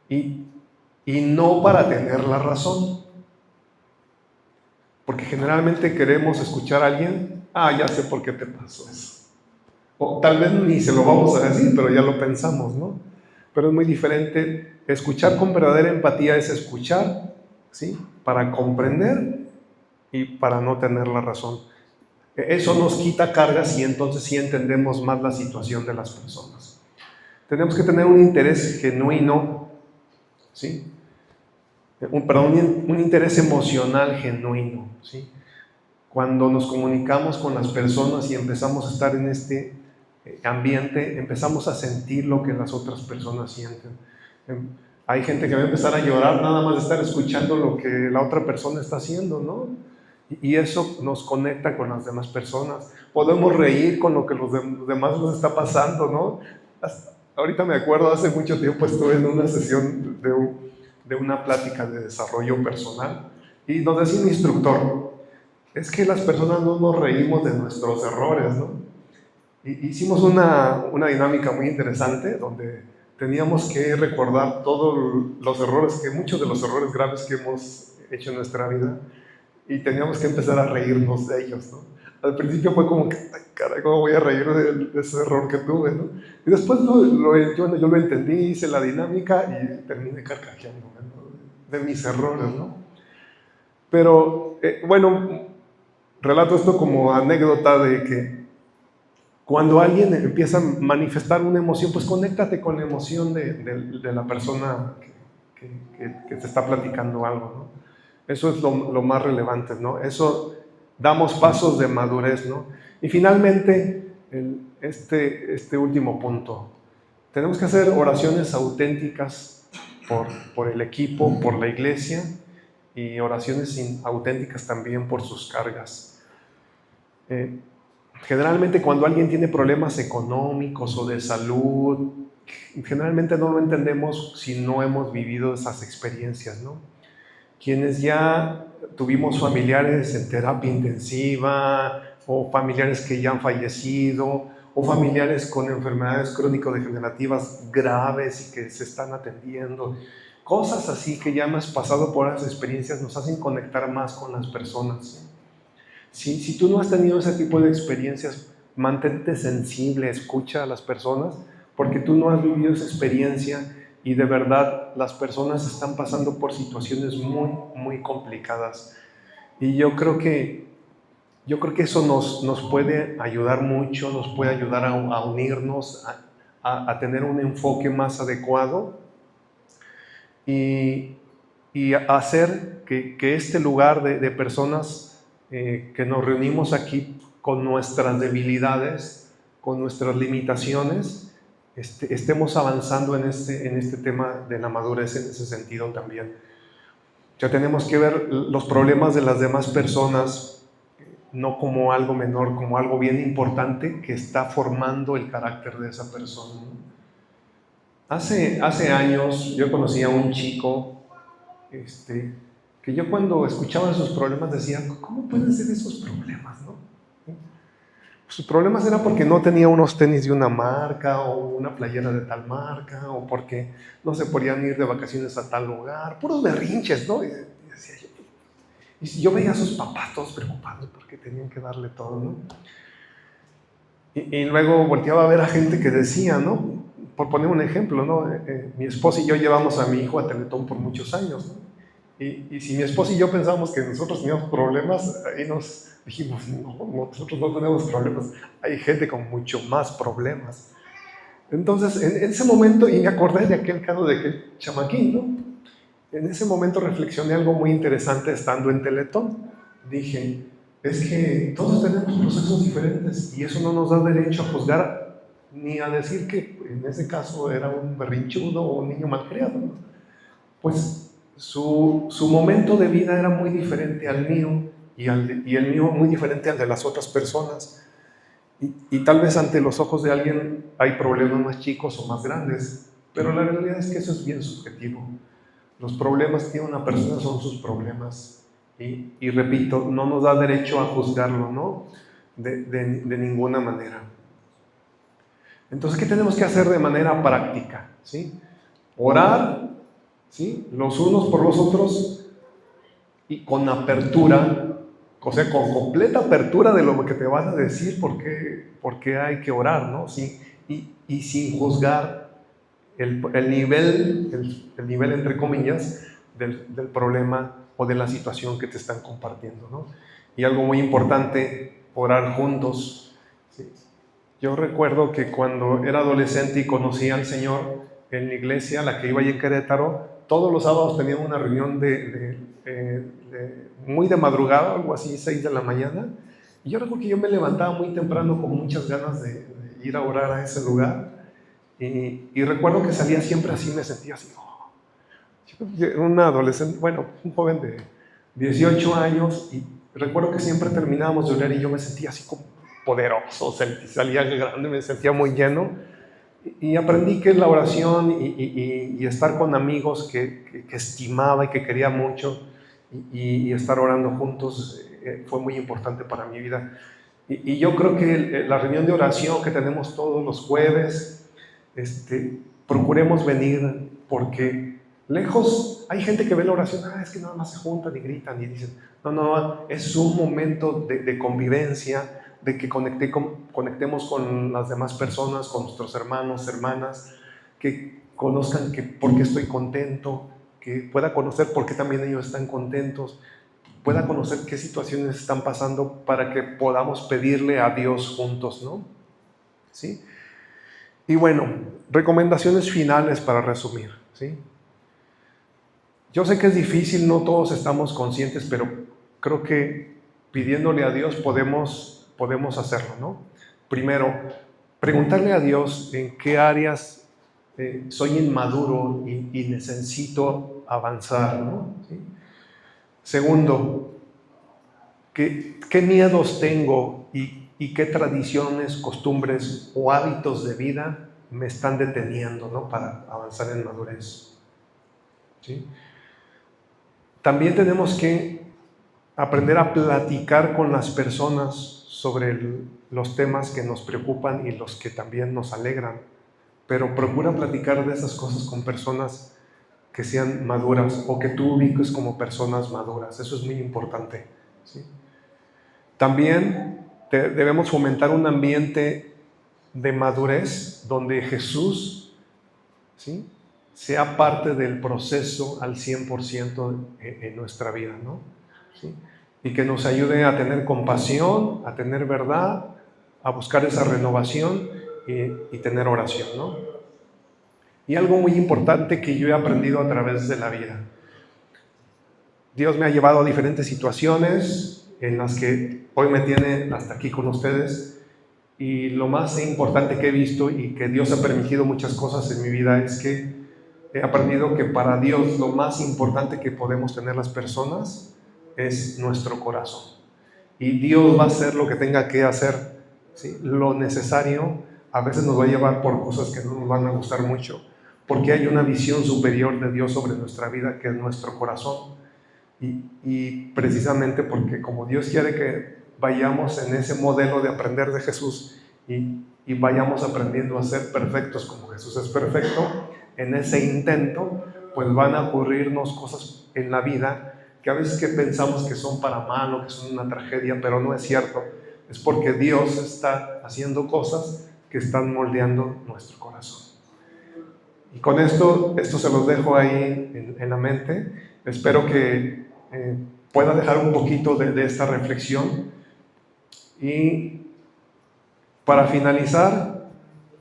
¿sí? Y no para tener la razón. Porque generalmente queremos escuchar a alguien, ya sé por qué te pasó eso. O tal vez ni se lo vamos a decir, pero ya lo pensamos, ¿no? Pero es muy diferente. Escuchar con verdadera empatía es escuchar, ¿sí?, para comprender y para no tener la razón. Eso nos quita cargas y entonces sí entendemos más la situación de las personas. Tenemos que tener un interés genuino, ¿sí? Un interés emocional genuino, ¿sí? Cuando nos comunicamos con las personas y empezamos a estar en este ambiente, empezamos a sentir lo que las otras personas sienten. Hay gente que va a empezar a llorar nada más de estar escuchando lo que la otra persona está haciendo, ¿no? Y eso nos conecta con las demás personas. Podemos reír con lo que los demás nos está pasando, ¿no? Ahorita me acuerdo, hace mucho tiempo estuve en una sesión de una plática de desarrollo personal y nos decía un instructor, es que las personas no nos reímos de nuestros errores, ¿no? Hicimos una dinámica muy interesante donde teníamos que recordar todos los errores, muchos de los errores graves que hemos hecho en nuestra vida, y teníamos que empezar a reírnos de ellos, ¿no? Al principio fue como que, ay, caray, ¿cómo voy a reír de ese error que tuve, ¿no? Y después yo lo entendí, hice la dinámica y terminé carcajeando, ¿no?, de mis errores, ¿no? Pero, bueno, relato esto como anécdota de que cuando alguien empieza a manifestar una emoción, pues conéctate con la emoción de la persona que te está platicando algo, ¿no? Eso es lo más relevante, ¿no? Eso damos pasos de madurez, ¿no? Y finalmente, este último punto. Tenemos que hacer oraciones auténticas por el equipo, por la iglesia, y oraciones auténticas también por sus cargas. Generalmente cuando alguien tiene problemas económicos o de salud, generalmente no lo entendemos si no hemos vivido esas experiencias, ¿no? Quienes ya tuvimos familiares en terapia intensiva, o familiares que ya han fallecido, o familiares con enfermedades crónico-degenerativas graves y que se están atendiendo, cosas así que ya hemos pasado por esas experiencias, nos hacen conectar más con las personas. Si tú no has tenido ese tipo de experiencias, mantente sensible, escucha a las personas, porque tú no has vivido esa experiencia y de verdad las personas están pasando por situaciones muy, muy complicadas. Y yo creo que eso nos puede ayudar mucho, nos puede ayudar a unirnos, a tener un enfoque más adecuado y a hacer que este lugar de personas que nos reunimos aquí con nuestras debilidades, con nuestras limitaciones, estemos avanzando en este tema de la madurez en ese sentido también. Ya tenemos que ver los problemas de las demás personas no como algo menor, como algo bien importante que está formando el carácter de esa persona. Hace años yo conocí a un chico que yo cuando escuchaba sus problemas decía, ¿cómo pueden ser esos problemas, no? Sus problemas eran porque no tenía unos tenis de una marca o una playera de tal marca o porque no se podían ir de vacaciones a tal lugar, puros berrinches, ¿no? Y decía yo, y yo veía a sus papás todos preocupados porque tenían que darle todo, ¿no? Y luego volteaba a ver a gente que decía, ¿no? Por poner un ejemplo, ¿no? Mi esposa y yo llevamos a mi hijo a Teletón por muchos años, ¿no? Y si mi esposa y yo pensábamos que nosotros teníamos problemas, ahí nos dijimos, no, nosotros no tenemos problemas, hay gente con mucho más problemas. Entonces, en ese momento, y me acordé de aquel caso de aquel chamaquín, ¿no? En ese momento reflexioné algo muy interesante estando en Teletón. Dije, es que todos tenemos procesos diferentes y eso no nos da derecho a juzgar ni a decir que en ese caso era un berrinchudo o un niño malcriado, ¿no? Pues su momento de vida era muy diferente al mío y el mío muy diferente al de las otras personas. Y tal vez ante los ojos de alguien hay problemas más chicos o más grandes, pero la realidad es que eso es bien subjetivo. Los problemas que tiene una persona son sus problemas. Y repito, no nos da derecho a juzgarlo, ¿no? De ninguna manera. Entonces, ¿qué tenemos que hacer de manera práctica? ¿Sí? Orar, ¿sí? Los unos por los otros y con apertura, o sea, con completa apertura de lo que te van a decir, porque hay que orar, ¿no? ¿Sí? Y sin juzgar el nivel, entre comillas, del problema o de la situación que te están compartiendo, ¿no? Y algo muy importante, orar juntos. ¿Sí? Yo recuerdo que cuando era adolescente y conocí al Señor en la iglesia a la que iba allí en Querétaro, todos los sábados tenían una reunión muy de madrugada, algo así, 6 de la mañana, y yo recuerdo que yo me levantaba muy temprano con muchas ganas de ir a orar a ese lugar. Y recuerdo que salía siempre así, me sentía así, un adolescente, bueno, un joven de 18 años, y recuerdo que siempre terminábamos de orar y yo me sentía así como poderoso, salía grande, me sentía muy lleno, y aprendí que es la oración y estar con amigos que estimaba y que quería mucho, y estar orando juntos fue muy importante para mi vida. Y yo creo que la reunión de oración que tenemos todos los jueves, procuremos venir, porque lejos hay gente que ve la oración, es que nada más se juntan y gritan y dicen, no, es un momento de convivencia, de que conectemos con las demás personas, con nuestros hermanos, hermanas, que conozcan por qué estoy contento, que pueda conocer por qué también ellos están contentos, pueda conocer qué situaciones están pasando para que podamos pedirle a Dios juntos, ¿no? ¿Sí? Y bueno, recomendaciones finales para resumir, ¿sí? Yo sé que es difícil, no todos estamos conscientes, pero creo que pidiéndole a Dios podemos hacerlo, ¿no? Primero, preguntarle a Dios en qué áreas soy inmaduro y necesito avanzar, ¿no? ¿Sí? Segundo, ¿qué miedos tengo y qué tradiciones, costumbres o hábitos de vida me están deteniendo, ¿no?, para avanzar en madurez? ¿Sí? También tenemos que aprender a platicar con las personas sobre los temas que nos preocupan y los que también nos alegran, pero procura platicar de esas cosas con personas que sean maduras o que tú ubiques como personas maduras. Eso es muy importante, ¿sí? También debemos fomentar un ambiente de madurez donde Jesús, ¿sí?, sea parte del proceso al 100% en nuestra vida, ¿no? ¿Sí? Y que nos ayude a tener compasión, a tener verdad, a buscar esa renovación y tener oración, ¿no? Y algo muy importante que yo he aprendido a través de la vida. Dios me ha llevado a diferentes situaciones en las que hoy me tiene hasta aquí con ustedes, y lo más importante que he visto y que Dios ha permitido muchas cosas en mi vida es que he aprendido que para Dios lo más importante que podemos tener las personas es nuestro corazón. Y Dios va a hacer lo que tenga que hacer, ¿sí? Lo necesario. A veces nos va a llevar por cosas que no nos van a gustar mucho, porque hay una visión superior de Dios sobre nuestra vida, que es nuestro corazón. Y precisamente porque como Dios quiere que vayamos en ese modelo de aprender de Jesús y vayamos aprendiendo a ser perfectos como Jesús es perfecto, en ese intento pues van a ocurrirnos cosas en la vida que a veces que pensamos que son para mal o que son una tragedia, pero no es cierto. Es porque Dios está haciendo cosas que están moldeando nuestro corazón. Y con esto se los dejo ahí en la mente. Espero que pueda dejar un poquito de esta reflexión. Y para finalizar,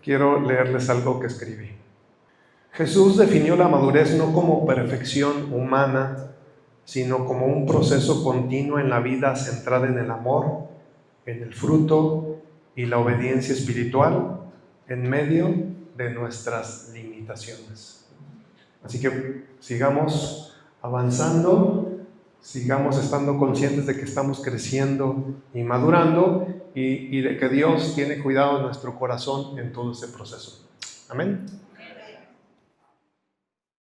quiero leerles algo que escribí. Jesús definió la madurez no como perfección humana, sino como un proceso continuo en la vida centrada en el amor, en el fruto y la obediencia espiritual en medio de nuestras limitaciones. Así que sigamos avanzando, sigamos estando conscientes de que estamos creciendo y madurando y de que Dios tiene cuidado de nuestro corazón en todo ese proceso. Amén.